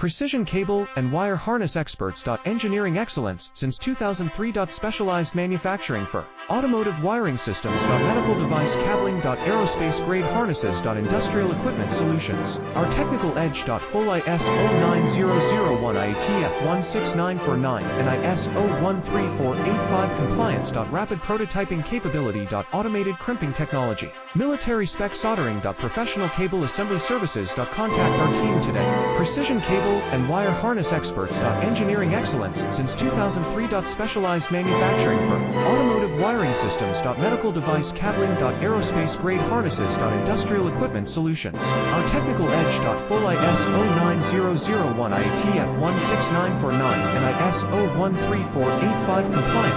Precision cable and wire harness experts. Engineering excellence since 2003. Specialized manufacturing for automotive wiring systems. Medical device cabling. Aerospace grade harnesses. Industrial equipment solutions. Our technical edge. Full ISO 9001 Iatf 16949 and ISO 13485 compliance. Rapid prototyping capability. Automated crimping technology. Military spec soldering. Professional cable assembly services. Contact our team today. Precision cable and wire harness experts. Engineering excellence since 2003. Specialized manufacturing for automotive wiring systems. Medical device cabling. Aerospace grade harnesses. Industrial equipment solutions. Our technical edge. Full ISO 9001 IATF 16949 and ISO 13485 compliant.